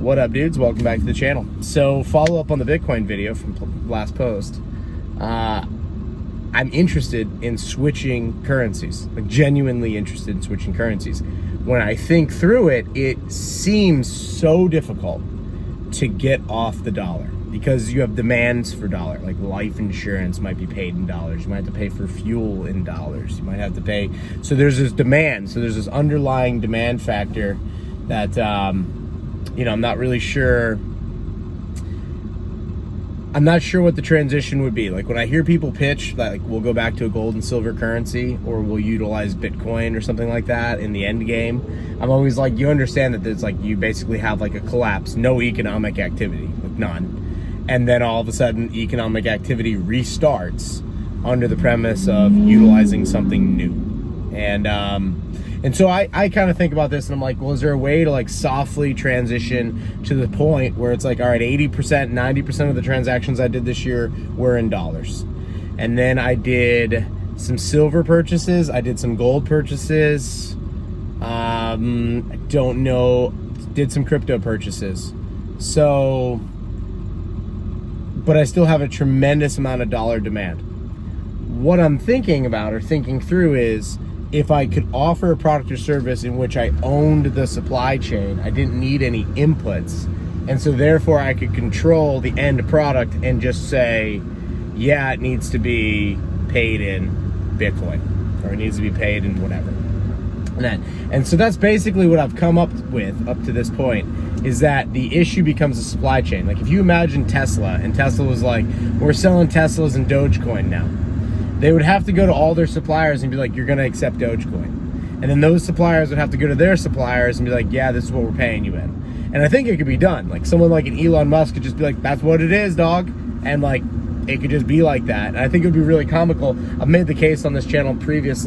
What up, dudes? Welcome back to the channel. So, follow up on the Bitcoin video from last post. I'm interested in switching currencies, like genuinely interested in switching currencies. When I think through it, it seems so difficult to get off the dollar because you have demands for dollar, like life insurance might be paid in dollars. You might have to pay for fuel in dollars. You might have to pay. So there's this demand. So there's this underlying demand factor that, I'm not really sure. I'm not sure what the transition would be. Like when I hear people pitch that like we'll go back to a gold and silver currency or we'll utilize Bitcoin or something like that in the end game, I'm always like, you understand that there's like, you basically have like a collapse, no economic activity, like none. And then all of a sudden economic activity restarts under the premise of utilizing something new. And so I kind of think about this and I'm like, well, is there a way to like softly transition to the point where it's like, all right, 80%, 90% of the transactions I did this year were in dollars. And then I did some silver purchases. I did some gold purchases. I don't know, did some crypto purchases. So, but I still have a tremendous amount of dollar demand. What I'm thinking about or thinking through is, if I could offer a product or service in which I owned the supply chain, I didn't need any inputs. And so therefore I could control the end product and just say, yeah, it needs to be paid in Bitcoin or it needs to be paid in whatever. And so that's basically what I've come up with up to this point, is that the issue becomes a supply chain. Like if you imagine Tesla and Tesla was like, we're selling Teslas in Dogecoin now. They would have to go to all their suppliers and be like, you're going to accept Dogecoin. And then those suppliers would have to go to their suppliers and be like, yeah, this is what we're paying you in. And I think it could be done. Like someone like an Elon Musk could just be like, that's what it is, dog. And like, it could just be like that. And I think it would be really comical. I've made the case on this channel previous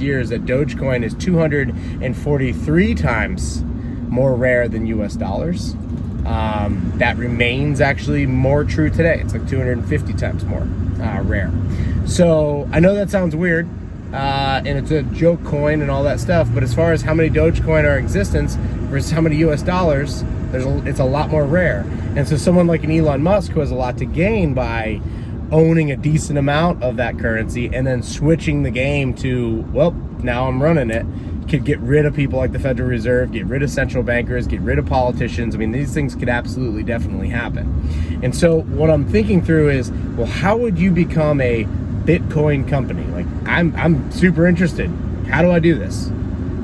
years that Dogecoin is 243 times more rare than US dollars. That remains actually more true today. It's like 250 times more rare. So I know that sounds weird, and it's a joke coin and all that stuff, but as far as how many Dogecoin are in existence versus how many US dollars, it's a lot more rare. And so someone like an Elon Musk, who has a lot to gain by owning a decent amount of that currency and then switching the game to, well, now I'm running it, could get rid of people like the Federal Reserve, get rid of central bankers, get rid of politicians. I mean, these things could absolutely definitely happen. And so what I'm thinking through is, well, how would you become a Bitcoin company? Like I'm super interested. How do I do this?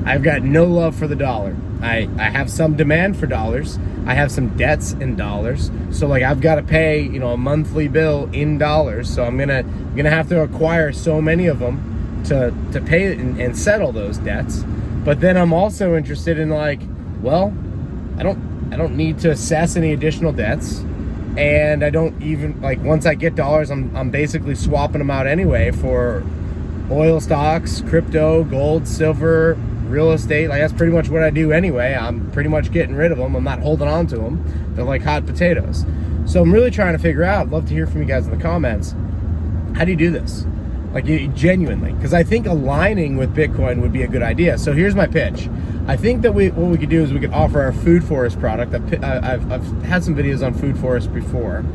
I've got no love for the dollar. I have some demand for dollars. I have some debts in dollars. So like I've got to pay, a monthly bill in dollars. So I'm gonna have to acquire so many of them to pay and settle those debts. But then I'm also interested in like, well, I don't need to assess any additional debts. And I don't even, like, once I get dollars, I'm basically swapping them out anyway for oil stocks, crypto, gold, silver, real estate. Like, that's pretty much what I do anyway. I'm pretty much getting rid of them. I'm not holding on to them. They're like hot potatoes. So I'm really trying to figure out, I'd love to hear from you guys in the comments, how do you do this? Like, genuinely, because I think aligning with Bitcoin would be a good idea. So here's my pitch. I think that what we could do is we could offer our food forest product. I've had some videos on food forest before,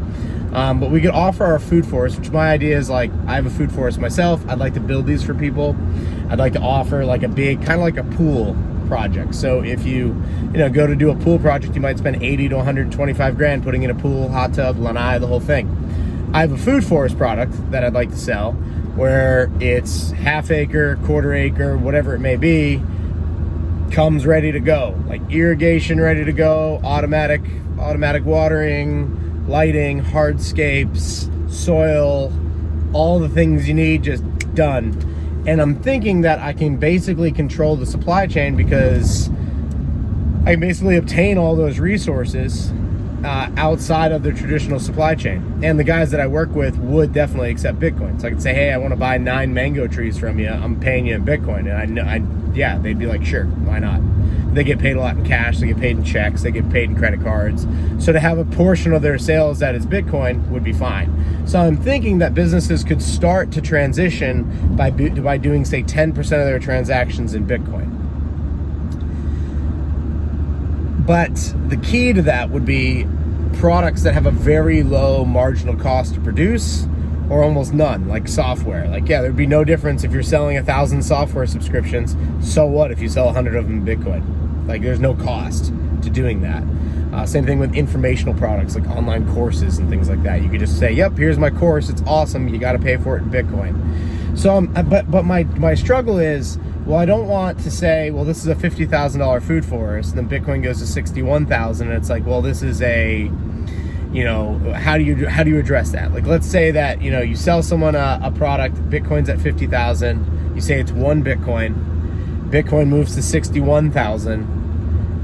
but we could offer our food forest, which my idea is like, I have a food forest myself. I'd like to build these for people. I'd like to offer like a big, kind of like a pool project. So if you go to do a pool project, you might spend 80 to 125 grand putting in a pool, hot tub, lanai, the whole thing. I have a food forest product that I'd like to sell, where it's half acre, quarter acre, whatever it may be, comes ready to go, like irrigation ready to go, automatic watering, lighting, hardscapes, soil, all the things you need, just done. And I'm thinking that I can basically control the supply chain because I can basically obtain all those resources outside of the traditional supply chain. And the guys that I work with would definitely accept Bitcoin. So I could say, hey, I want to buy 9 mango trees from you. I'm paying you in Bitcoin. And yeah, they'd be like, sure, why not? They get paid a lot in cash. They get paid in checks. They get paid in credit cards. So to have a portion of their sales that is Bitcoin would be fine. So I'm thinking that businesses could start to transition by doing, say, 10% of their transactions in Bitcoin. But the key to that would be products that have a very low marginal cost to produce, or almost none, like software. Like, yeah, there'd be no difference if you're selling 1,000 software subscriptions. So what if you sell 100 of them in Bitcoin? Like, there's no cost to doing that. Same thing with informational products like online courses and things like that. You could just say, yep, here's my course, it's awesome, you got to pay for it in Bitcoin. So but my struggle is, well, I don't want to say, well, this is a $50,000 food forest, and then Bitcoin goes to 61,000, and it's like, well, this is a, you know, how do you address that? Like, let's say that, you know, you sell someone a product, Bitcoin's at 50,000, you say it's 1 Bitcoin moves to 61,000.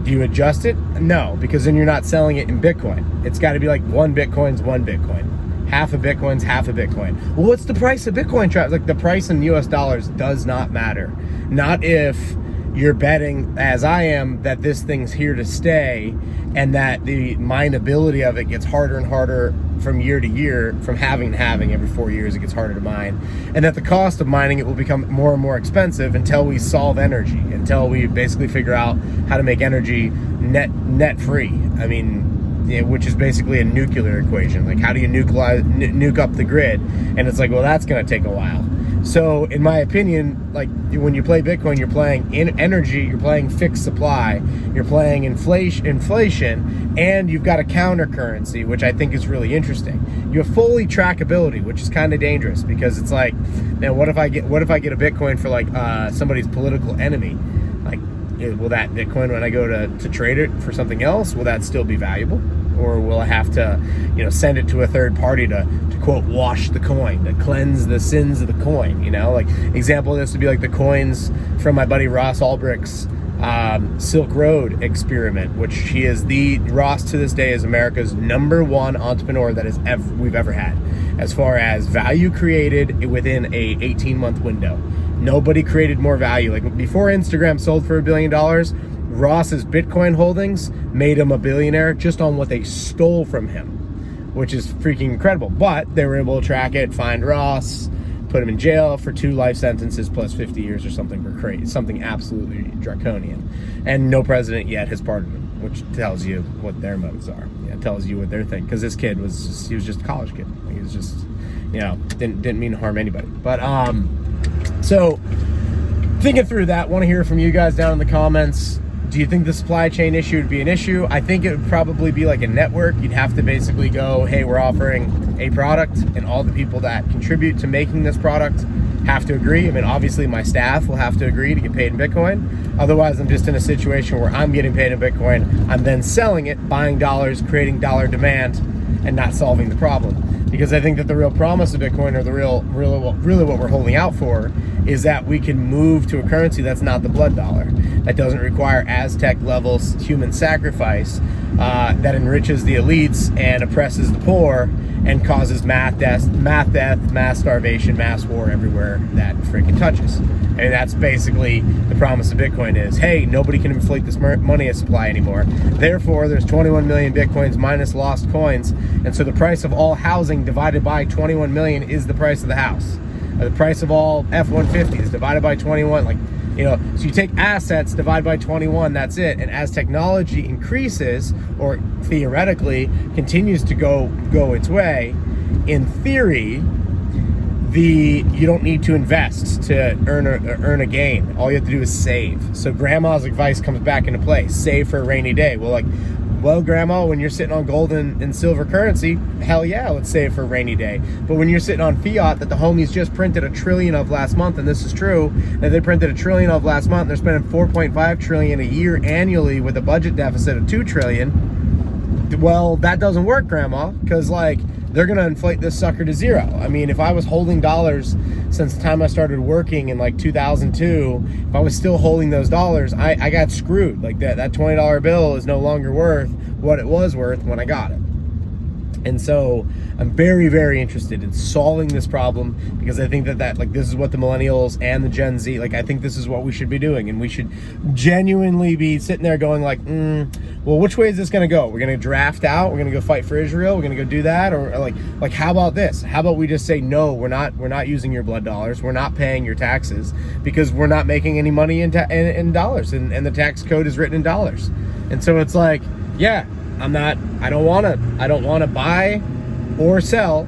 Do you adjust it? No, because then you're not selling it in Bitcoin. It's got to be like 1 Bitcoin's 1 Bitcoin. Half a Bitcoin's half a Bitcoin. Well, what's the price of Bitcoin, Trav? Like, the price in US dollars does not matter. Not if you're betting, as I am, that this thing's here to stay, and that the mineability of it gets harder and harder from year to year, from having to having. Every 4 years it gets harder to mine, and that the cost of mining it will become more and more expensive until we solve energy, until we basically figure out how to make energy net free. I mean, yeah, which is basically a nuclear equation. Like, how do you nuke up the grid? And it's like, well, that's going to take a while. So in my opinion, like, when you play Bitcoin, you're playing in energy, you're playing fixed supply, you're playing inflation, and you've got a counter currency, which I think is really interesting. You have fully trackability, which is kind of dangerous, because it's like, man, what if I get a Bitcoin for like somebody's political enemy? Like, will that Bitcoin, when I go to trade it for something else, will that still be valuable? Or will I have to, you know, send it to a third party to quote, wash the coin, to cleanse the sins of the coin, you know? Like, example of this would be like the coins from my buddy Ross Ulbricht's Silk Road experiment, which Ross to this day is America's #1 entrepreneur that we've ever had, as far as value created within a 18-month window. Nobody created more value. Like, before Instagram sold for $1 billion, Ross's Bitcoin holdings made him a billionaire just on what they stole from him, which is freaking incredible. But they were able to track it, find Ross, put him in jail for 2 life sentences plus 50 years or something for crazy, something absolutely draconian. And no president yet has pardoned him, which tells you what their motives are. Yeah, it tells you what they're thinking. Because this kid was just a college kid. Like, he was just, you know, didn't mean to harm anybody. But so thinking through that, want to hear from you guys down in the comments. Do you think the supply chain issue would be an issue? I think it would probably be like a network. You'd have to basically go, hey, we're offering a product, and all the people that contribute to making this product have to agree. I mean, obviously my staff will have to agree to get paid in Bitcoin. Otherwise, I'm just in a situation where I'm getting paid in Bitcoin. I'm then selling it, buying dollars, creating dollar demand, and not solving the problem. Because I think that the real promise of Bitcoin, or the really what we're holding out for, is that we can move to a currency that's not the blood dollar, that doesn't require Aztec level human sacrifice, that enriches the elites and oppresses the poor, and causes mass death, mass starvation, mass war everywhere that freaking touches. And that's basically the promise of Bitcoin is, hey, nobody can inflate this money supply anymore. Therefore, there's 21 million Bitcoins minus lost coins. And so the price of all housing divided by 21 million is the price of the house. The price of all F-150s divided by 21, like, you know, so you take assets, divide by 21, that's it. And as technology increases, or theoretically continues to go its way, in theory, you don't need to invest to earn a gain. All you have to do is save. So grandma's advice comes back into play. Save for a rainy day. Well, grandma, when you're sitting on gold and silver currency, hell yeah, let's save for a rainy day. But when you're sitting on fiat that the homies just printed $1 trillion of last month, and this is true, that they printed $1 trillion of last month, they're spending $4.5 trillion a year annually with a budget deficit of $2 trillion. Well, that doesn't work, grandma, because like, they're gonna inflate this sucker to zero. I mean, if I was holding dollars since the time I started working in like 2002, if I was still holding those dollars, I got screwed. Like that $20 bill is no longer worth what it was worth when I got it. And so I'm very, very interested in solving this problem, because I think that like, this is what the millennials and the Gen Z, like, I think this is what we should be doing. And we should genuinely be sitting there going like, well, which way is this going to go? We're going to draft out. We're going to go fight for Israel. We're going to go do that. Or like, how about this? How about we just say, no, we're not using your blood dollars. We're not paying your taxes, because we're not making any money in dollars. And the tax code is written in dollars. And so it's like, yeah, I don't want to buy or sell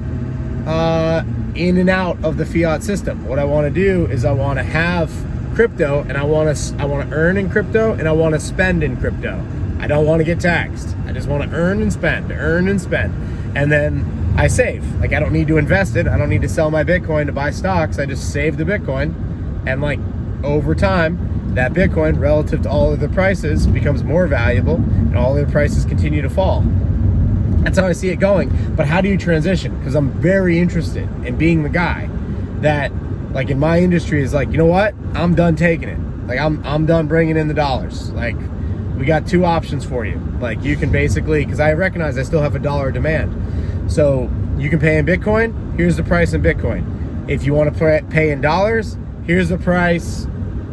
in and out of the fiat system. What I want to do is I want to have crypto, and I want to earn in crypto, and I want to spend in crypto. I don't want to get taxed. I just want to earn and spend, and then I save. Like, I don't need to invest it. I don't need to sell my Bitcoin to buy stocks. I just save the Bitcoin, and like over time, that Bitcoin relative to all other prices becomes more valuable, and all other prices continue to fall. That's how I see it going. But how do you transition? Because I'm very interested in being the guy that, like, in my industry is like, you know what? I'm done taking it. Like, I'm done bringing in the dollars. Like, we got two options for you. Like, you can basically, because I recognize I still have a dollar demand. So you can pay in Bitcoin. Here's the price in Bitcoin. If you want to pay in dollars, here's the price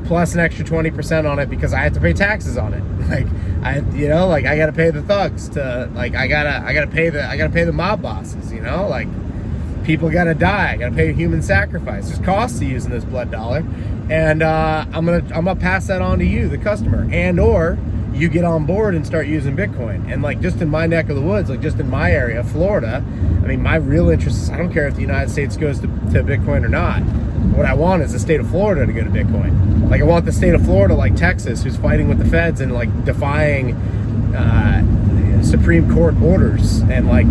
plus an extra 20% on it, because I have to pay taxes on it. Like, I got to pay the thugs to, like, I gotta pay the mob bosses, like, people gotta die. I gotta pay a human sacrifice. There's costs to using this blood dollar, and I'm gonna pass that on to you, the customer, and or you get on board and start using Bitcoin. And like, just in my neck of the woods, like just in my area, Florida, I mean, my real interest is, I don't care if the United States goes to Bitcoin or not. What I want is the state of Florida to go to Bitcoin. Like, I want the state of Florida, like Texas, who's fighting with the feds and like defying Supreme Court orders, and like,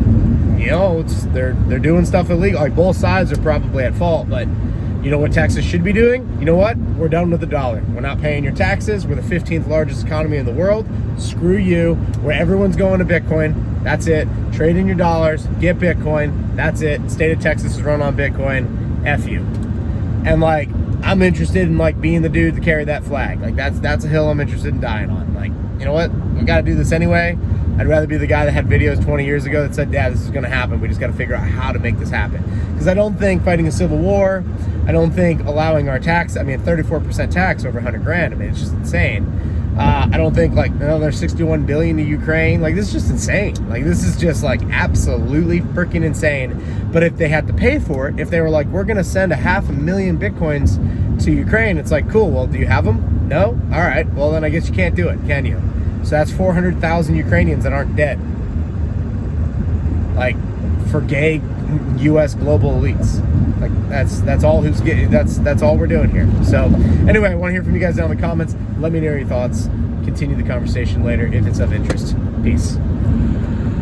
they're doing stuff illegal. Like, both sides are probably at fault, but you know what Texas should be doing? You know what? We're done with the dollar. We're not paying your taxes. We're the 15th largest economy in the world. Screw you. Where everyone's going to Bitcoin. That's it. Trade in your dollars. Get Bitcoin. That's it. State of Texas is run on Bitcoin. F you. And like, I'm interested in like being the dude to carry that flag. Like, that's a hill I'm interested in dying on. Like, you know what? We got to do this anyway. I'd rather be the guy that had videos 20 years ago that said, yeah, this is going to happen. We just got to figure out how to make this happen. Because I don't think fighting a civil war, I don't think allowing our tax, 34% tax over 100 grand. I mean, it's just insane. I don't think like another 61 billion to Ukraine. Like, this is just insane. Like, this is just like absolutely freaking insane. But if they had to pay for it, if they were like, we're going to send 500,000 Bitcoins to Ukraine, it's like, cool. Well, do you have them? No? All right. Well, then I guess you can't do it, can you? So that's 400,000 Ukrainians that aren't dead. Like, for gay U.S. global elites. Like, that's all who's getting. That's all we're doing here. So anyway, I want to hear from you guys down in the comments. Let me know your thoughts. Continue the conversation later if it's of interest. Peace.